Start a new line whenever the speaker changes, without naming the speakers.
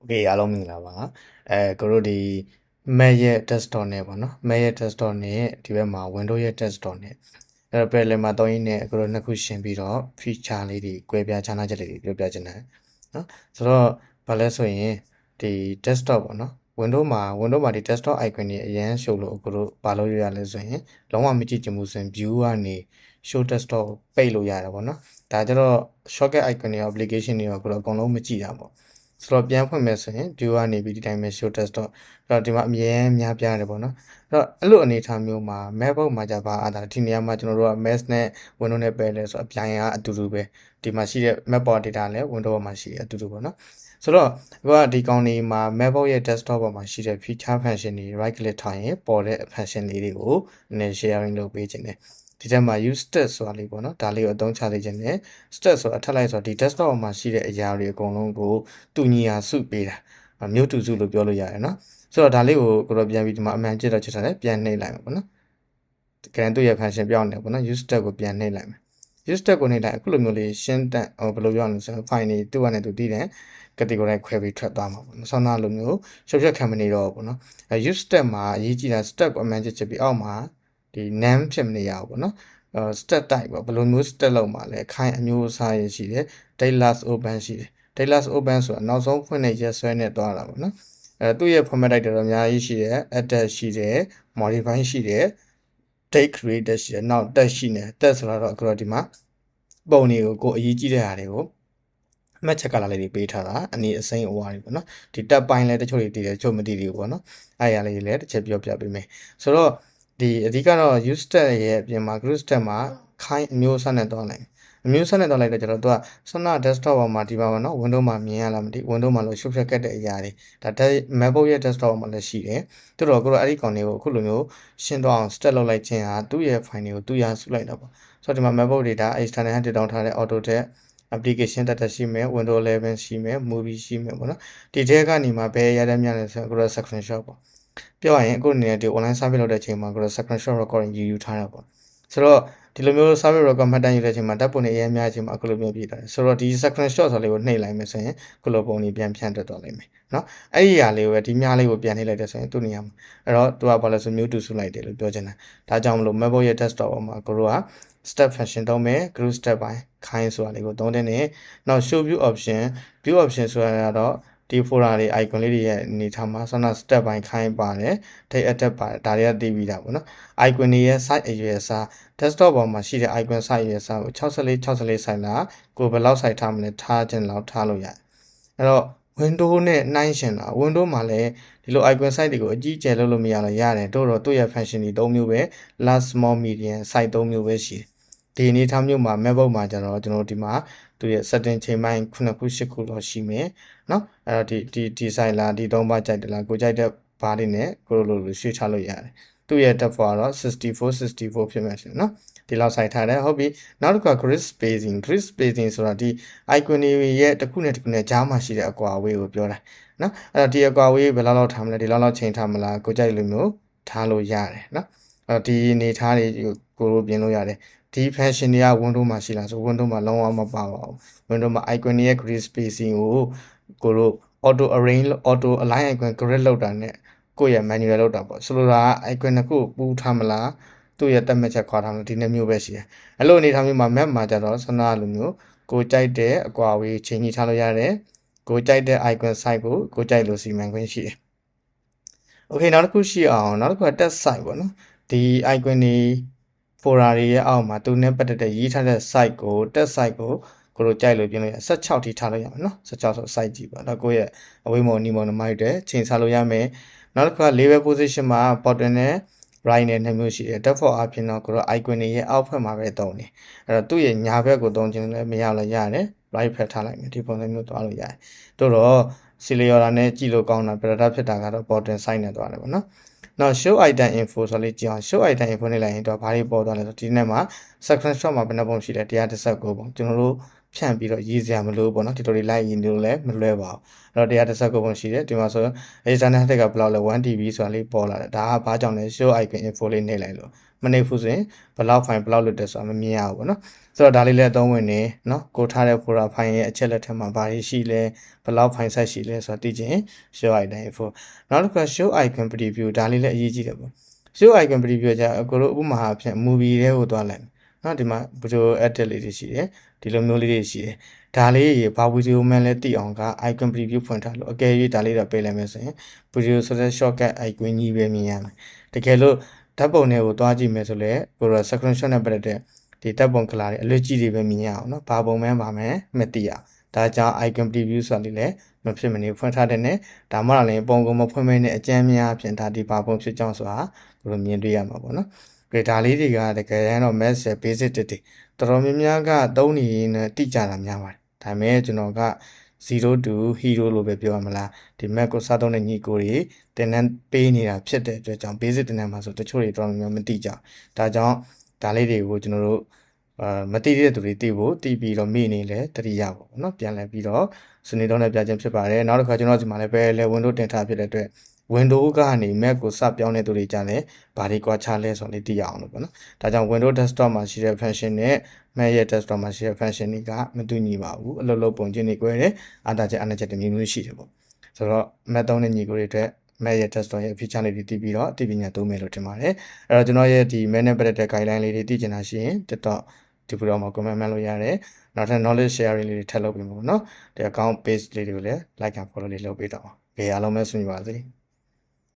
Okay အားလုံးမင်္ဂလာပါကိုတို့ဒီ Mac ရဲ့ desktop နဲ့ပေါ့နော် Mac ရဲ့ desktop နဲ့ဒီဘက်မှာ Windows ရဲ့ desktop နဲ့အဲ့တော့ parallel မှာတောင်းရင်းနဲ့ကိုတို့နှစ်ခုရှင်းပြီးတော့ feature လေးတွေကွဲပြားခြားနားချက်လေးတွေပြောပြချင်တယ်နော်ဆိုတော့ဘာလဲဆိုရင်ဒီ desktop ပေါ့နော် Windows မှာဒီ desktop icon တွေအရင် show လို့ကိုတို့ဘာလို့ရလဲဆိုရင်လုံးဝမကြည့်ချင်ဘူးဆိုရင် view ကနေ show desktop ပိတ်လို့ရတယ်ပေါ့နော်ဒါကြတော့ shortcut icon တွေ application တွေကိုတို့အကုန်လုံးမကြည့်တာပေါ့ဆိုတော့ပြန်ဖွင့်မယ်ဆိုရင် view ကနေပြီးဒီတိုင်းပဲ show desktop အဲ့တော့ဒီမှာအမြဲများပြားတယ်ပေါ့နော်အဲ့တော့အဲ့လိုအနေအထားမျိုးမှာ MacBook မှာじゃဘာအားဒါဒီနေရာမှာကျွန်တော်တို့က Mac နဲ့ Windows နဲ့ပဲလဲဆိုတော့အပြိုင်ကအတူတူပဲဒီမှာရှိတဲ့ Mac Power Data လည်း Windows မှာရှိတဲ့အတူတူပေါ့နော်ဆိုတော့ဒီကောင်လေးမှာ MacBook ရဲ့ desktop ပေါ်မှာရှိတဲ့ feature function တွေ right click ထားရင်ပေါ်တဲ့ function လေးတွေကိုနည်း sharing လုပ်ပေးခြင်းတယ်ဒီထဲမှာ use stat ဆိုတာလေးပေါ့နော်ဒါလေးကိုအသုံးချသေးခြင်းနဲ့ stat ဆိုတာထပ်လိုက်ဆိုတော့ဒီ desktop ပေါ်မှာရှိတဲ့အရာတွေအကုန်လုံးကိုတူညီရာစုပေးတာမြို့တူစုလို့ပြောလို့ရတယ်နော်ဆိုတော့ဒါလေးကိုတော့ပြန်ပြီးဒီမှာအမှန်ကြည့်တော့ချက်ထားတယ်ပြန်နှိပ်လိုက်မှာပေါ့နော်ကဲသူ့ရဲ့ function ပြောင်းနေပေါ့နော် use stat ကိုပြန်နှိပ်လိုက်မယ် use stat ကိုနှိပ်လိုက်အခုလိုမျိုးလေးရှင်းတန့်ဘယ်လိုပြောရလဲဆိုတော့ file တွေသူ့ကနေသူတည်တယ် category ခွဲပြီးထွက်သွားမှာပေါ့နော်ဆောင်းသားလိုမျိုးရှုပ်ချက်ခံမနေတော့ဘူးပေါ့နော်use stat မှာအရေးကြီးတာ stat ကိုအမှန်ချက်ပြီးအောက်မှာဒီ name ဖြစ်မနေရဘူးပေါ့နော် stat type ပေါ့ဘယ်လိုမျိုး stat လောက်မှာလဲခိုင်အမျိုးအစားရရှိတယ် date last open ရှိတယ် date last open ဆိုတာနောက်ဆုံးဖွင့်တဲ့ရက်စွဲနဲ့တွားတာပေါ့နော်သူ့ရဲ့ format type တွေတော့အများကြီးရှိတယ် edit ရှိတယ် modify ရှိတယ် date created ရှိတယ်နောက် tag ရှိနေ tag ဆိုတာတော့အခုတော့ဒီမှာပုံတွေကိုအရေးကြီးတဲ့ဟာတွေကိုမှတ်ချက်ကလာလေးတွေပေးထားတာအနေအစိမ်းအဝါတွေပေါ့နော်ဒီ tab ပိုင်းလဲတချို့တွေတည်တယ်တချို့မတည်ဘူးပေါ့နော်အဲ့ရလေးတွေလည်းတစ်ချက်ပြောပြပေးမယ်ဆိုတော့ဒီအဓိကတော့ use stat ရဲ့အပြင်မှာ group stat မှာခိုင်းအမျိုးအစားနဲ့တွားလိုက်အမျိုးအစားနဲ့တွားလိုက်တော့ကျတော့သူကဆွမ်းနာ desktop ပေါ်မှာဒီပါပါနော် Windows မှာမြင်ရလားမသိ Windows မှာလို့ရှုပ်ဖြတ်ခဲ့တဲ့အရာတွေဒါ MacBook ရဲ့ desktop ပေါ်မှာလည်းရှိတယ်သူတို့ကတော့အဲ့ဒီကောင်တွေကိုအခုလိုမျိုးရှင်းသွားအောင် stat လုပ်လိုက်ခြင်းဟာသူ့ရဲ့ file တွေကိုသူရစုလိုက်တာပေါ့ဆိုတော့ဒီမှာ MacBook တွေဒါ external ဟန်တည်တောင်းထားတဲ့ AutoCAD application data ရှိမယ် Windows 11ရှိမယ် movie ရှိမယ်ပေါ့နော်ဒီထဲကနေမှဘယ်ရတဲ့များလဲဆိုတော့ကိုယ် screenshot ပေါ့ပြောရရင်အခုအနေနဲ့ဒီ online service လုပ်တဲ့အချိန်မှာကိုယ် screenshot recording ယူထားတာပေါ့ဆိုတော့ဒီလိုမျိုး service record မှတ်တမ်းယူတဲ့အချိန်မှာဓာတ်ပုံတွေအများများအချိန်မှာအခုလိုမျိုးပြတာဆိုတော့ဒီ screenshot ဆိုလေးကိုနှိပ်လိုက်မယ်ဆိုရင်ခုလိုပုံတွေပြန်ဖြန့်တက်သွားလိမ့်မယ်နော်အဲ့ဒီအရာလေးကိုပဲဒီမြားလေးကိုပြန်နှိပ်လိုက်တဲ့ဆိုရင်သူ့နေရာမှာအဲ့တော့သူကဘာလဲဆိုမျိုးတူစုလိုက်တယ်လို့ပြောချင်တာဒါကြောင့်မလို့ MacBook ရဲ့ desktop ပေါ်မှာကိုတို့က step function သုံးမယ် group step ပိုင်းခိုင်းဆိုတာလေးကိုသုံးတဲ့နဲ့နောက် show view option ဆိုတာတော့ဒီ folder တွေ icon လေးတွေရဲ့အနေထားမှာဆောနာ step ပိုင်းခိုင်းပါတယ် date attack ပါတယ်ဒါတွေကသိပြီးတာပေါ့နော် icon တွေရဲ့ size အရွယ်အစား desktop ပေါ်မှာရှိတဲ့ icon size အရွယ်အစားကို64 size လားကိုဘယ်လောက် size ထားမလဲထားခြင်းလောက်ထားလို့ရတယ်အဲ့တော့ Windows နဲ့နှိုင်းယှဉ်တာ Windows မှာလည်းဒီလို icon size တွေကိုအကြီးအကျယ်လုပ်လို့မရတော့ရတယ်တို့တော့သူ့ရဲ့ function တွေ၃မျိုးပဲ large small medium size ၃မျိုးပဲရှိတယ်ဒီအနေထားမျိုးမှာ MacBook မှာကျတော့ကျွန်တော်ဒီမှာသူရဲ့ setting ချိန်ပိုင်း9ခု10ခုတော့ရှိမယ်เนาะအဲ့တော့ဒီ size လားဒီ3ပါးကြိုက်တယ်လားကိုကြိုက်တဲ့ဘားတွေနဲ့ကိုလိုရွှေ့ချလို့ရတယ်သူ့ရဲ့ depth ကတော့64ဖြစ်မယ်ရှင်เนาะဒီလောက် size ထားတယ်ဟုတ်ပြီနောက်တစ်ခါ grid spacing ဆိုတာဒီ icon တွေရဲ့တစ်ခုနဲ့တစ်ခုနဲ့ကြားမှာရှိတဲ့အကွာအဝေးကိုပြောတာเนาะအဲ့တော့ဒီအကွာအဝေးဘယ်လောက်ထားမလဲဒီလောက်ချိန်ထားမလားကိုကြိုက်လို့မျိုးထားလို့ရတယ်เนาะအဲ့တော့ဒီအနေထားတွေကိုလိုပြင်လို့ရတယ်ဒီ function တွေက Windows မှာရှိလားဆို Windows မှာလုံးဝမပါပါဘူး Windows မှာ icon ရဲ့ grid spacing ကိုတို့ auto align icon grid လောက်တာနဲ့ကိုယ့်ရဲ့ manual လောက်တာပေါ့ဆိုလိုတာက icon တစ်ခုပူးထားမလားသူ့ရဲ့တက်မှတ်ချက်ခွာထားမလားဒီနှစ်မျိုးပဲရှိတယ်အဲ့လိုအနေထားမျိုးမှာ map မှာကြတော့ဆန္ဒလိုမျိုးကိုကြိုက်တဲ့အကွာအဝေးချိန်ကြီးထားလို့ရတယ်ကိုကြိုက်တဲ့ icon size ကိုကြိုက်လို့စီမံခွင့်ရှိတယ် Okay နောက်တစ်ခုရှိအောင်နောက်တစ်ခုက text size ပေါ့နော်ဒီ icon တွေ folder တွေရဲ့အောက်မှာသူနဲ့ပတ်သက်တဲ့ရေးထားတဲ့ site ကို text site ကိုတို့ကြိုက်လို့ပြင်လို့ရ16ထိထားလို့ရမယ်နော်16ဆို site ကြီးပေါ့ဒါကိုယ့်ရဲ့အဝေးမော်နီမော်နမိုက်တဲ့ချိန်စားလို့ရမယ်နောက်တစ်ခါ label position မှာ button နဲ့ right နဲ့နှစ်မျိုးရှိတယ် default အပြင်တော့ကိုတို့ icon တွေရဲ့အောက်ဘက်မှာပဲသုံးတယ်အဲ့တော့သူ့ရဲ့ညာဘက်ကိုသုံးခြင်းလည်းမရလို့ရတယ် right ဘက်ထားလိုက်မယ်ဒီပုံစံမျိုးသွားလို့ရတယ်တို့တော့ Celeora နဲ့ကြည့်လို့ကောင်းတာ better ဖြစ်တာကတော့ button site နဲ့သွားတယ်ပေါ့နော်နောက် show item info ဆိုလေးကြည့်အောင် show item info နဲ့လိုက်ရင်တော့ဘာတွေပေါ်သွားလဲဆိုဒီနေ့မှာ screenshot မှာဘယ်နှပုံရှိလဲ119ပုံကျွန်တော်တို့ ဖြန့်ပြီးတော့ရေးစရာမလိုပေါ့နော်ဒီလိုတွေလိုက်ရင်လို့လည်းမလွဲပါဘူးအဲ့တော့119ပုံရှိတယ်ဒီမှာဆို external head ကဘယ်လောက်လဲ 1TB ဆိုတာလေးပေါ်လာတယ်ဒါကဘာကြောင့်လဲ show icon info လေးနှိပ်လိုက်လို့မနှိပ်ဘူးဆိုရင်ဘယ်လောက် file ဘယ်လောက်လွတ်တယ်ဆိုတာမမြင်ရဘူးပေါ့နော်ဆိုတော့ဒါလေးလည်းအသုံးဝင်နေနော်ကိုထားတဲ့ folder file ရဲ့အချက်လက်ထက်မှာဘာတွေရှိလဲဘယ်လောက် file size ရှိလဲဆိုတာသိချင် show icon info နောက်တစ်ခါ show icon preview ဒါလေးလည်းအရေးကြီးတယ်ပေါ့ show icon preview ကကိုလိုဥပမာအဖြစ် movie တွေကိုသွားလိုက်နော်ဒီမှာ video edit လေးတွေရှိတယ်ဒီလိုမျိုးလေးတွေရှိတယ်ဒါလေးဘာ video မှန်းလဲသိအောင်က icon preview ဖွင့်ထားလို့အကယ်၍ဒါလေးတော့ပေးလိုက်မယ်ဆိုရင် video ဆိုတဲ့ shortcut icon ကြီးပဲမြင်ရမယ်တကယ်လို့ဓာတ်ပုံတွေကိုသွားကြည့်မယ်ဆိုလဲကိုရော screenshot နဲ့ပတ်သက်တဲ့ဒီဓာတ်ပုံကလာတွေအလွတ်ကြီးတွေပဲမြင်ရအောင်နော်ဘာပုံမှန်ပါမယ်မသိရဒါကြောင့် icon preview ဆိုတာလေးလည်းမဖြစ်မနေဖွင့်ထားတဲ့နဲ့ဒါမှလည်းပုံကုန်မဖွင့်မနဲ့အကြမ်းများဖြင့်ဒါဒီဘာပုံဖြစ်ကြောင်းဆိုတာကိုလိုမြင်တွေ့ရမှာပေါ့နော်ကြည့်ဒါလေးတွေကတကယ်တော့ message basic တွေတော်တော်များများကသုံးနေနဲ့တိကျတာများပါတယ်ဒါပေမဲ့ကျွန်တော်က0 to hero လို့ပဲပြောရမလားဒီ Mac ကိုစသုံးတဲ့ညီကိုတွေတင်နန်းပေးနေတာဖြစ်တဲ့အတွက်ကြောင့် basic တင်နန်းမှာဆိုတချို့တွေတော်တော်များများမသိကြဒါကြောင့်ဒါလေးတွေကိုကျွန်တော်တို့မသိတဲ့သူတွေသိဖို့သိပြီးတော့မိနေလဲတတိယပေါ့နော်ပြန်လဲပြီးတော့စနေတော့လည်းပြခြင်းဖြစ်ပါတယ်နောက်တစ်ခါကျွန်တော်ဒီမှာလည်းပဲလဲ Windows တင်ထားဖြစ်တဲ့အတွက် Windows ကနေ Mac ကိုစပြောင်းတဲ့သူတွေကြတယ်ဘာတွေကွာခြားလဲဆိုတော့လေသိရအောင်လို့ပေါ့နော်ဒါကြောင့် Windows Desktop မှာရှိတဲ့ function နဲ့ Mac ရဲ့ desktop မှာရှိတဲ့ function တွေကမတူညီပါဘူးအလုပ်လုပ်ပုံချင်းတွေ꿰တယ်အားသာချက်အားနည်းချက်တွေမျိုးမျိုးရှိတယ်ပေါ့ဆိုတော့ Mac သုံးတဲ့ညီကိုတွေအတွက် Mac ရဲ့ desktop ရဲ့ feature လေးတွေသိပြီးတော့အသိပညာသုံးမယ်လို့ထင်ပါတယ်အဲ့တော့ကျွန်တော်ရဲ့ဒီ Mac နဲ့ပတ်သက်တဲ့ guideline လေးတွေသိချင်တာရှိရင် TikTok ဒီဗီဒီယိုမှာ comment မှတ်လို့ရတယ်နောက်ထပ် knowledge sharing လေးတွေထပ်လုပ်ပေးမှာပေါ့နော်ဒီ account page လေးတွေကိုလည်း like and follow လေးလုပ်ပေးတော့ပါကြည့်အားလုံးပဲဆွေးနွေးပါစေ